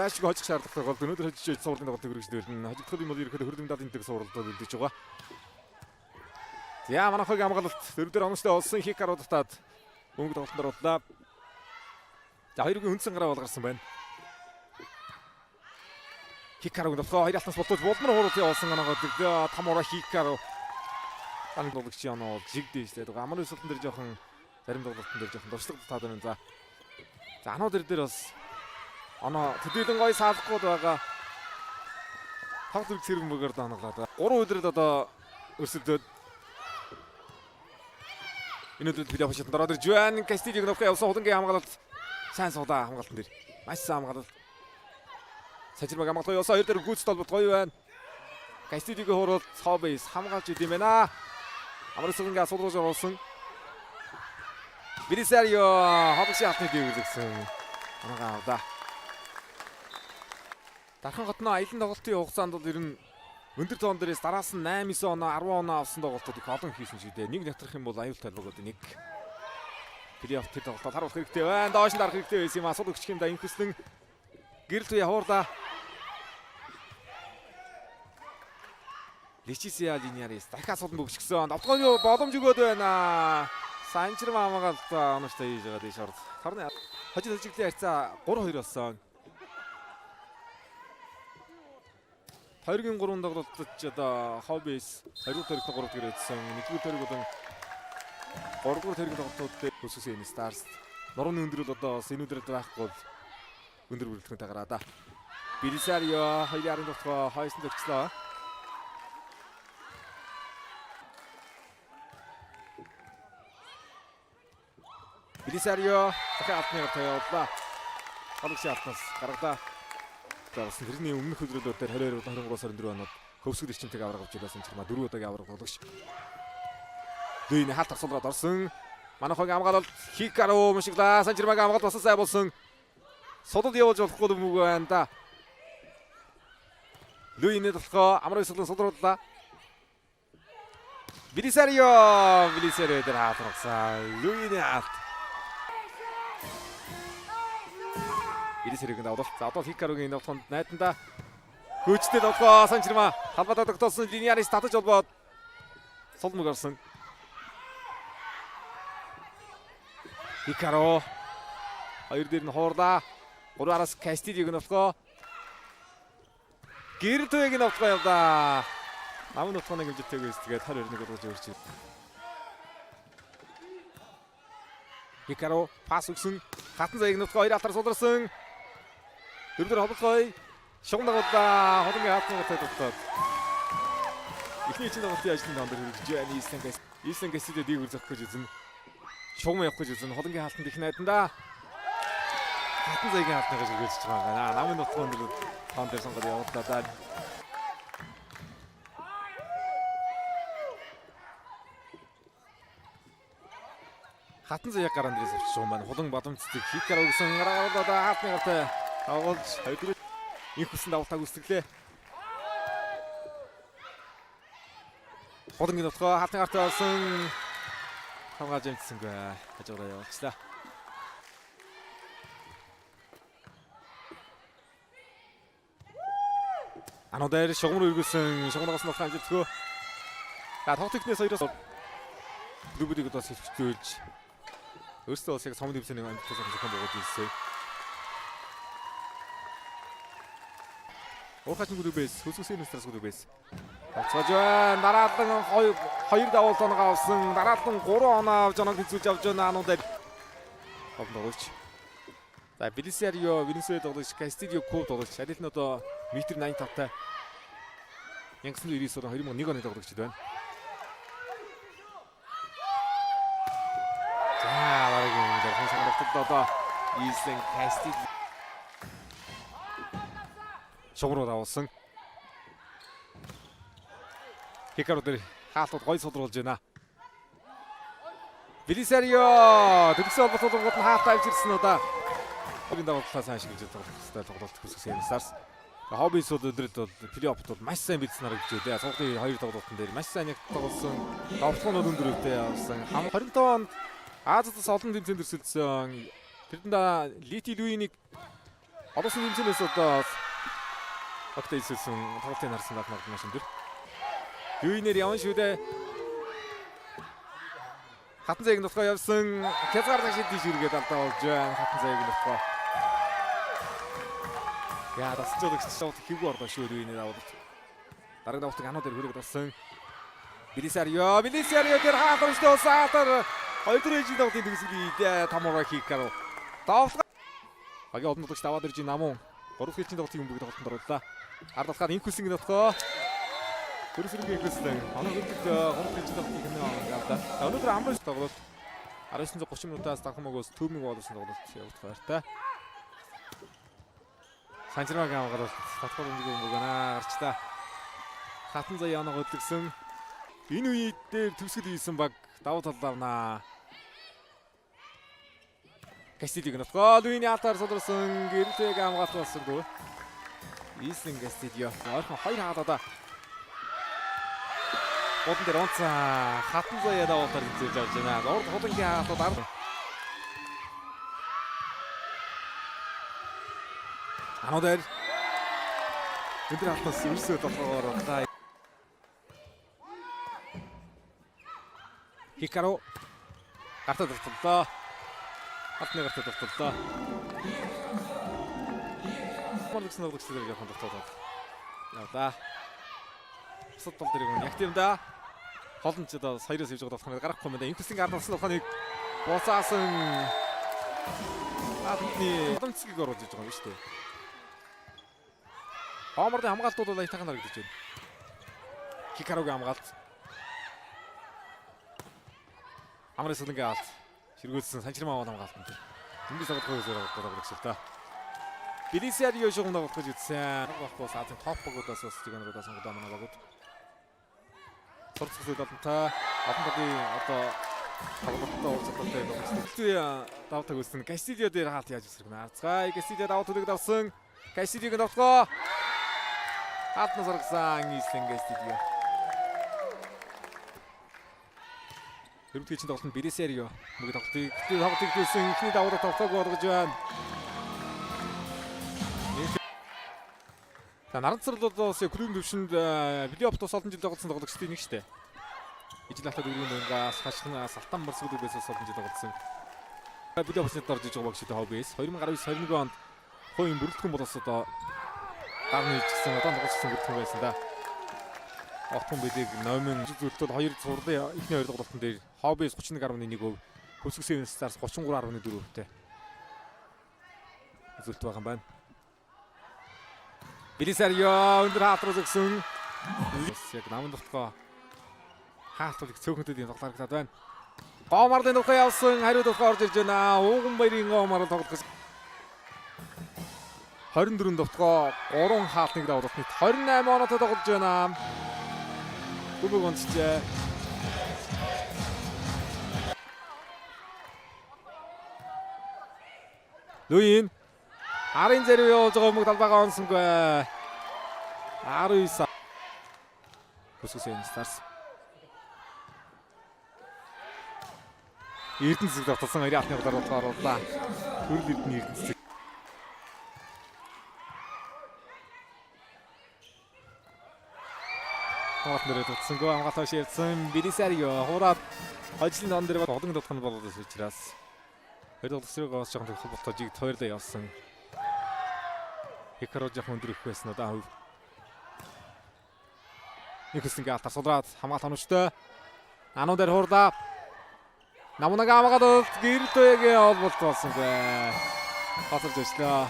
цаашгүй хожих шаардлагатай бол өнөөдөр хожиж сууралын тоглолтыг үргэлжлүүлнэ. Хожигдох юм бол ерөөхдөө хөрөлдөмд даалын дээр сууралдаад үлдэж байгаа. За манай хог хамгаалалт дөрөвдөр онцтой олсон Хикаро татаад өнгө тоглолтоор боллоо. За хоёрын үндсэн гараа болгарсан байна. Хикаро нөгөө хоёр алтнаас болтож булмар хууралт явуулсан анагаа тамуура Хикаро ан тоглогч яна жигдэж тэгээд амар өсөлтөн дээр жоохон зарим тоглолтын дээр жоохон дуршлаг татаад байна. За анууд дээр бас оноо төдийлөн гоё саалахгүй байгаа. Тав зэрэг цэрэг мөгээр даанаглаад 3 өдрөд одоо өрсөлдөд энэ өдрөд плей-офф шатнд ороод ирж байна. Кастильог нөхөө явсан хулангийн хамгаалалт сайн суудаа хамгаалтан дээр. Маш сайн хамгаалалт. Сажирмаг хамгаалал явсан хоёр дээр гүйцэд толбот гоё байна. Кастильогийн хууралт Хоббис хамгаалж идэм байна. Амрысгийн асуудал оруулсан. Бэлисарио Хоббисын хатны дэвлэгсэн. Анагаа да. Дархан хотно аялын тоглолтын хугацаанд бол ер нь өндөр тоон дээрээс дараас нь 8, 9 оноо 10 оноо авсан тоглолтууд их олон хийсэн шүү дээ. Нэг нятрах юм бол аюултай бөгөөд нэг плей-офф тэр тоглолтод харуулах хэрэгтэй байна. Доош нь дарах хэрэгтэй байсан юм. Асуудал өччих юм да. Инхэслэн гэрэл туяа хуурда. Личисиа линиарис дахиад асуудал бөгчгсөн. Давтгооны боломж өгөөд байна. Санчрам хамгаалалт оноостой хийж байгаа дэш орд. Харин хожид хожиглийн харьцаа 3-2 болсон. 2-гийн 3 тоглолтод ч одоо Хоббис 2-р төрөгт 3 гэр эдсэн. 1-р төрөг болон 3-р төрөгийн тоглолтууд дээр өсөсөн Stars. Нурууны өндөр бол одоо сэнүүдэд байхгүй бол өндөр бүрэлдэхүүнтэй гараа да. Бэлисарио 2-ын тоглолтоо хойсон зөрчлөө. Бэлисарио дахиад алтныг тавиуллаа. Хологч алтнаас гаргалаа. Заасан тэрний өмнөх өдрүүдээр 22-23 сарын 4 оноод хөвсгөл эрчимтэйг авраг авч байлсан чирма 4 удаагийн авраг тоглогч. Дүйний хаалт асуулраад орсон. Манай хогийн хамгаалалт Хикаро мушиглаа. Санчирмаг хамгаалалт бас сайн болсон. Судал явуулж болохгүй юм уу байна да. Луйнэ толгоо амар өсөлтөнд судрууллаа. Бэлисарио дээр хаалтрагсан. Луйнэ хаалт. Бэлисариогийн давлалт. За одоо Хикарогийн давталт найданда хөөцтэй толгоо Санчирма халбатаа тогтоосон линиарис татаж олбоод солмог орсон. Хикаро хоёр дээр нь хуурлаа. 3-араас Кастильог нөтгөө. Гэртөгийн нөтгөө явдаа. Намын нөтгөөний хэмжээтэйгээс тэгээд 22-ыг болгож өрч. Хикаро пас өгсөн. Хатан заяг нөтгөө 2 алтар суларсан. Дөрөвдөр холбогой шугам дагууллаа. Холонгийн хаалтны тогтоод. Эхний чинь тоглолтын ажлын дан дээр хөргөж байна. Ийсэн Кастильог ийг үрзэх гэж үзэн. Шугам явах гэж үзэн. Холонгийн хаалтанд их найданда. Хатан заягийн хаалтнаас үргэлжлэж байгаа. Намын нутгийн дээр таан дээр сонгоод явууллаа. Хатан заяг гараан дээрээс авчих юм байна. Хулан боломжтой Хикаро гэсэн гараад хаалтны гартай агуулж хоёрдугаар их хүссэн давтааг үсгэлээ. Хулангийн нутгаа хаалтны гартай болсон. Хамгаалж амжсангүй. Хажуугаар явуулчлаа. Ануудаар шугам руу өргөсөн. Шугамнаас нутгаа амжилтгүй. Тоглолтынхнээс хоёроос дүүбүүдийг одоо сэлчүүлж өөрсдөө бас яг цомын дэвсэний амжилттай зохион буугаад ирсэн. Уухачин гүрбээс хөсгөсийн нэстрэс гүрбээс. Авцгааж байна. Дараалан 2 давуулт оноо авсан. Дараалан 3 оноо авч оноо хизүүлж авч байна. Ануудаар тоглогч. За Бэлисарио Венесуэлд тоглогч Кастильог Куб тоглогч. Адил нь одоо метр 85 тай. 1999 он 2001 оны тоглогч байна. За баргийн дээр хэн санагдаад одоо Ийсэн Кастильог шугруу давуулсан. Хикаро дээр хаалтууд гой сулруулж байна. Бэлисарио төгсөө болоод хаалтаа авч ирсэн удаа. Өөрийн давуултаа сайн ашиглаж тоглолт хүссэн Stars. Хоббис бол өдрөд бол плей-оффт бол маш сайн бэлдсэн харагдж байна. Цогцлын 2 тоглолтын дээр маш сайн яг тоглосон. Давталгын өндөртэй явсан. 25 онд Азиас олон тэмцээнд өрсөлдсөн. Тэрэнд Лити Луйнийг Одоосын хэмжээс одоо огтой хэлсэн тоглолтын харсан байх магадгүй дээр. Юунээр явна шүү дээ. Хатан зайг нутгаа явсан. Хязгаар шид тийш үргээд алдаа болж байна. Хатан зайг нутгаа. Яа, тасцуулах шууд хийгүү ордоо шүү юунээр аваад. Дараагийн давтаг ануу дээр хүрээд болсон. Белисарио дээр хаалттай саатар 2 дэжин давтын төгсгөлийг тамаараа хийх гaro. Давтаг багийн однодогч даваад ирж намун 3 хэлцийн давтыг өмбөг тоглолтод оруулаа. Ардалхаад инхүсийн нутгаа. Хөрсөргийн ихлэсэн. Оног өгдөг 3 хэлцийн давтыг хэмнээ аваад. Өнөөдөр амралт тоглолт 1930 минутаас Данхамагоос төвмиг болсон тоглолт явуулах баяртай. Санжирмаг аваад татвар өмбөг гарчлаа. Хатан заяа оног өдлөгсөн. Энэ үед дээр төгсгөл хийсэн баг давуу тал авнаа. Кастидиг нутгаа Луини алтаар содорсон гэрэлтэйг хамгаалт болсонгүй. Ислин Кастидио ойрхон 2 хаалаа. Бодон дээр онцаа хатан заяа давуу тал хийж авч байна. Урд хулангийн хаалтууд ар. Анодэр өдөр хатнаас өрсөд толгоогоор удаа Хикаро гартад дурталлаа. Хатны гартад дурталлаа. Монголын ногдсээр явах дурталлаа. Явлаа. Бусад тол дэрэг нь яг тийм да. Холонд ч одоо саяраас явж байгаа болохыг гарахгүй юм да. Инхүсийн ардсан болохыг буцаасан. Хатны томцгийг оруулж байгаа юм шүү дээ. Хооморын хамгаалтууд бол айтайхан харагдаж байна. Хикарогийн хамгаалт. Амрын сүлэнгээ авалт. Ширгүүлсэн санчирмаа аваад хамгаалт энэ. Тэнгис авахгүй үзээр аваад хэрэгсэлтэй. Белисарио шугамд авах гэж үзсэн. Багхгүй саатын топ багуудаас бас зэгнэрүүдээ сонгоод манай багууд. Сурцгал олонтой. Одонгийн одоо тоглолттой уулзалттай байна. Давтаг үзсэн. Кастидио дээр хаалт яаж үсрэх нэ. Арцгай Кастидио давуу төлөг давсан. Кастидиог давтгоо. Хатнаас оргсан Ислин Кастидио. Тэрбэтгийн чинь тоглолтод Белисарио мөг тоглолтыг дүүсэн ихний давуу тавтаг болгож байна. За Наранцарлуудаас клубын төвшөнд плей-офф тус олон жил тоглосон тоглогчдын нэг штэ. Ижил хатад өргөнд ингаас хашхнаас алтан барсгууд байсан олон жил тоглосон. Плей-офф-д орж иж байгаа багш тэ хоббис 2019-21 онд хойн бүрэлдэхүүн болоос одоо гарны ижсэн одоо тоглосон бүрэлдэхүүн байсан да. Отхон бэлэг номын зүйлтүүд 2 зурлын ихний 2 тоглолтын дээр хоббис 31.1%, хөсгөсөн старс 33.4%-тэй үзүүлэлт байгаа юм байна. Белисарио өндөр хаалт зогсон. Яг намын дутгаа хаалтыг цөөхөндөд энэ тоглолтод байна. Гоомарлын дутгаа явсан хариу дутгаа орж ирж байна. Ууган баярын гоомарлын тоглолт 24 дутгаа 3 хаалтыг давуулт нийт 28 оноотой тоглож байна. Бүгд онцчээ. Луин Арын зэрэг явуулж байгаа мөг талбайгаа онсонгүй. 19 Хөсгөсөн Старс. Эрдэнэсийг давталсан 20 алтны удаалгаар оруулаа. Төрөл эрдэнэ Эрдэнэсийг. Хаваад нэрээ тутсангүй хамгаалалтаа ширдсэн Белисарио хураад ажлын дан дээр одон дутганд болоод учраас хэрэг тусрыгоос жоохон холбоотой жиг тойрлоо явсан. Хикаро жоохон өндөр их байсан удаа хөв. Никэлсэнгээ алтар судраад хамгаалалт онцтой. Ануу дээр хуурлаа. Намунага хамгаалалт гэрэлтэйгээ олболт болсон бэ. Хатарч өчлөө.